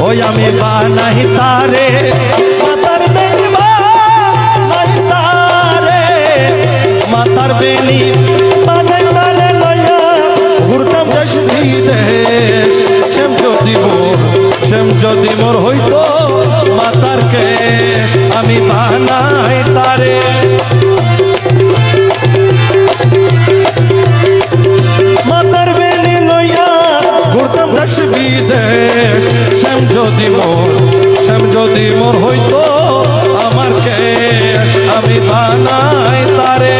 ওই আমি বানাই তারে মাতার বেনি বানাই তারে মাতার বেনি বানাই তারে লইয়া ঘুরতাম দেশ বিদেশ শ্যাম যদি মোর হইতো মাতার কেশ আমি বানাই তারে মাতার বেনি লইয়া ঘুরতাম দেশ বিদেশ শ্যাম যদি মোর হইতো আমার কেশ আমি বানাই তারে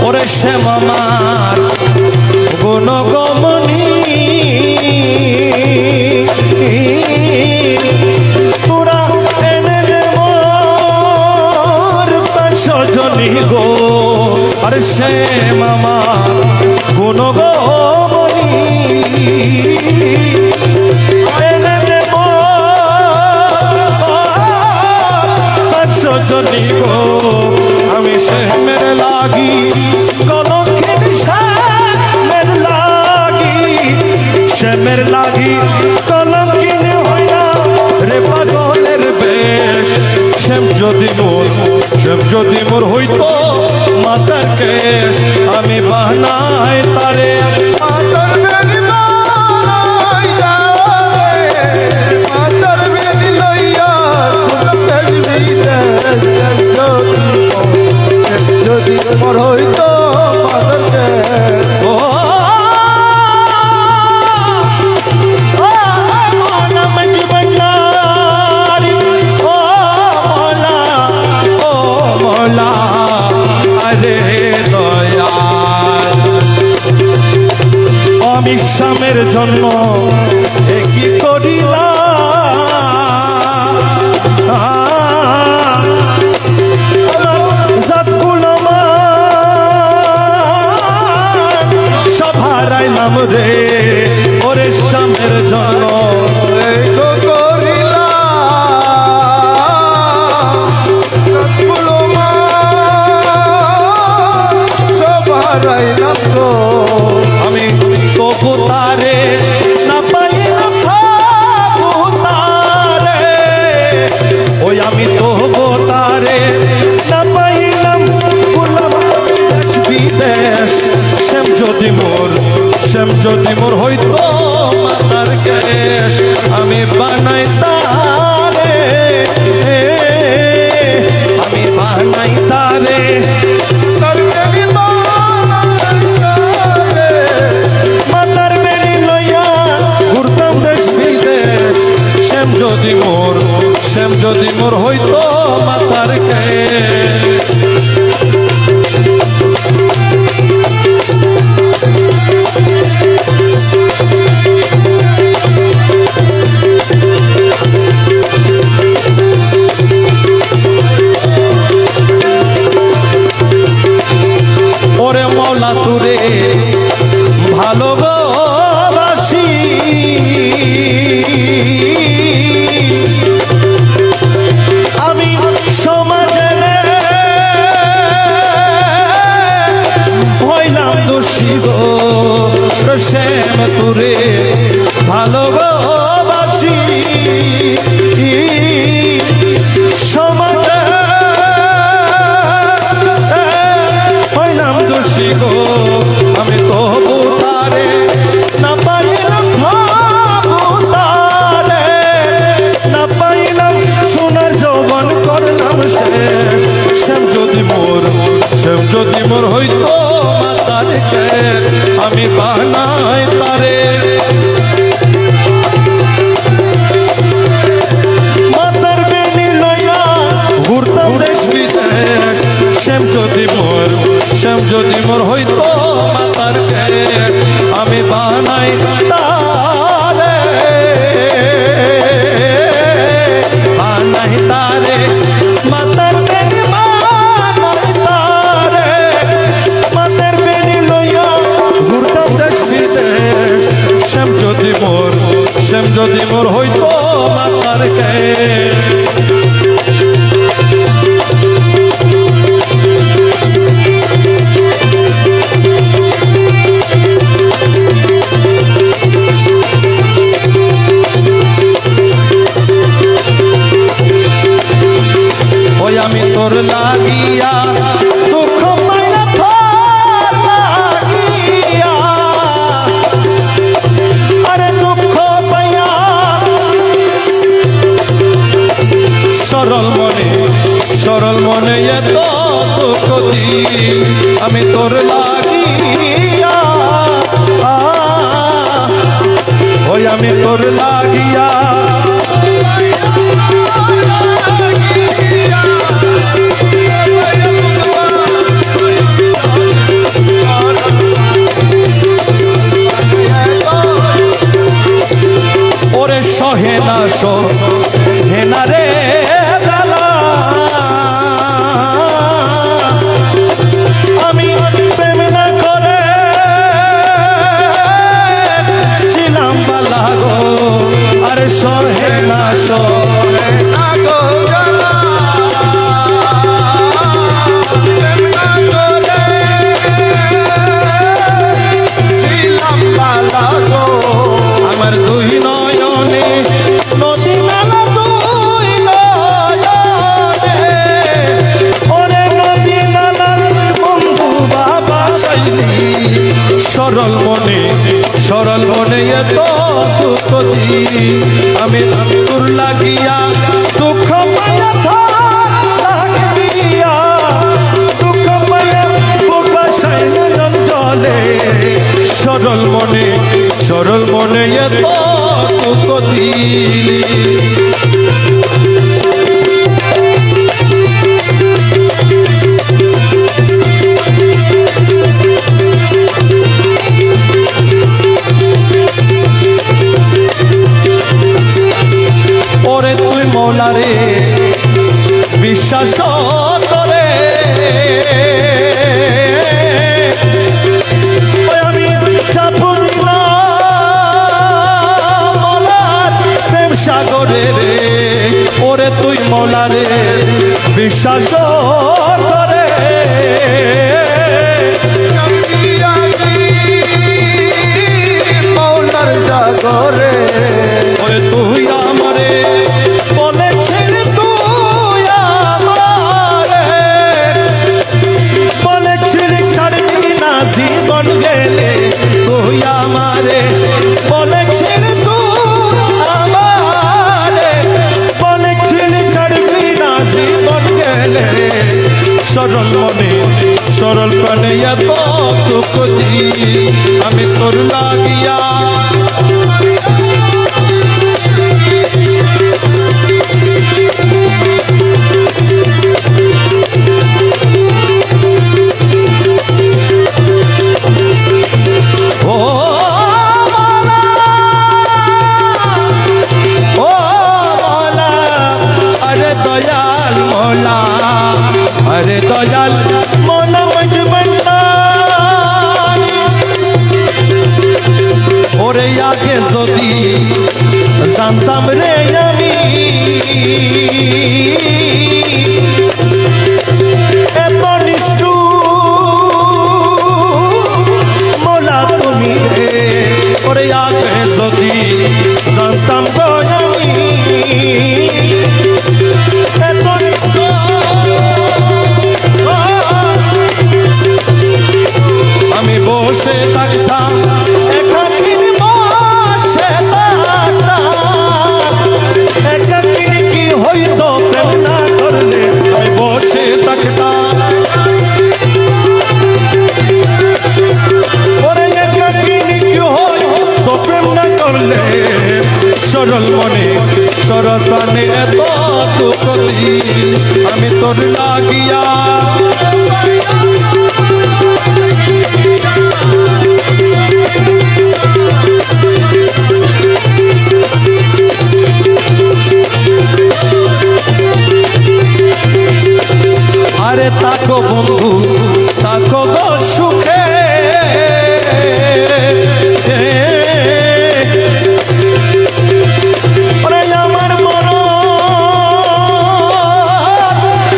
ওরে শ্যাম আমার গুণগমনি তোরা এনে দে মোর সজনী গো আরে শ্যাম আমার গুণগমনি এনে দে মোর সজনী গো আমি শ্যামের লাগি কলঙ্কিন শ্যামের লাগি কলঙ্কিন হইয়া রে পাগলের বেশ শ্যাম যদি মোর হইতো মাতার কেশ আমি বানাই তারে মাতার বেনি লইয়া যদি মোর হইতো মাতার কেশ ও আমি শ্যামের জন্য কি করিলাম জাতগুলো সব হারাইলাম রে ওরে শ্যামের জন্য আমি তবু তারে না পাইলাম তারে ওই আমি তবু তারে না পাইলাম বিদেশ শ্যাম যদি মোর হইতো মাতার কেশ আমি বানাই তারে আমি বানাই তারে মাতার বেনি লইয়া ঘুরতাম দেশ বিদেশ শ্যাম যদি মোর হইতো মাতার কেশ ওরে মওলা তুরে ভালো গো বাসি আমি সরল মনে এত দুঃখ দিই আমি তোর লাগিয়া ওই আমি তোর লাগিয়া ওরে সহে না রে বেলা আমি প্রেম না করে ছিলাম বালা গো আরে সহে না আগো জ্বালা প্রেম না করে ছিলাম বালা গো আমার দুই নয়নে নদী নালা দুই নয়নে ওরে নদী নালা বন্ধু বাবা চাইলি সরল মনে এত দুঃখ দিই আমি তোর লাগিয়া দুঃখ পায়া লাগিয়া দুঃখ পায়া বুক বাসায় নয়ন জলে সরল মনে এত দুঃখ দিলি ওরে তুই মৌলারে বিশ্বাস করে ওই আমি চাপ দিলাম মৌলার প্রেম সাগরে রে ওরে তুই মৌলারে বিশ্বাস করে মৌলার সাগরে ওরে তুই আমারে বলেছিস তুই আমারে বলেছিস ছাড়বি না জীবন গেলে তুই আমারে বলেছিস তুই আমারে বলেছিস ছাড়বি না জীবন গেলে সরল প্রাণে এত দুঃখ দিই আমি তোর লাগিয়া अरे दयाल मौला मजबन्नानी ओरे आगे যদি জানতাম রে আমি এত নিষ্ঠুর মৌলা তুমি রে ওরে আগে যদি জানতাম গো আমি এত আমি বসে থাকতাম একাকিনী বসে থাকতাম একাকিনী কি হইতো প্রেম না করলে আমি বসে থাকতাম ওরে একাকিনী কি হইতো প্রেম না করলে সরল প্রাণে এত দুঃখ দিই আমি তোর লাগিয়া আরে তাকো বন্ধু তাকো গো সুখে ওরে আমার মন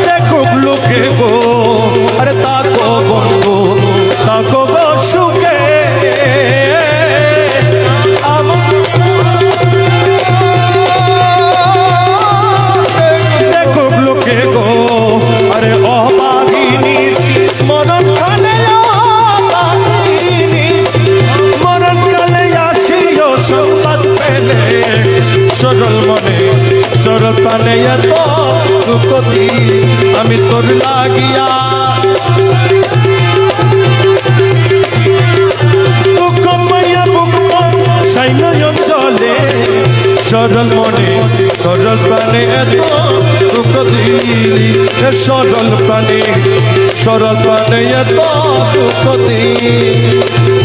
দেখুক লোকে গো আরে তাকো বন্ধু তাকো গো সুখে দেখুক লোকে গো আরে অবাগিনী মরণ কালে সংবাদ পেলে সরল প্রাণে এত দুঃখ দিই আমি তোর লাগিয়া দুঃখ পাইয়া বুকটা সাইনয়ন জলে সরল মনে সরল প্রাণে এত দুঃখ দিলি সরল প্রাণে এত দুঃখ দিলি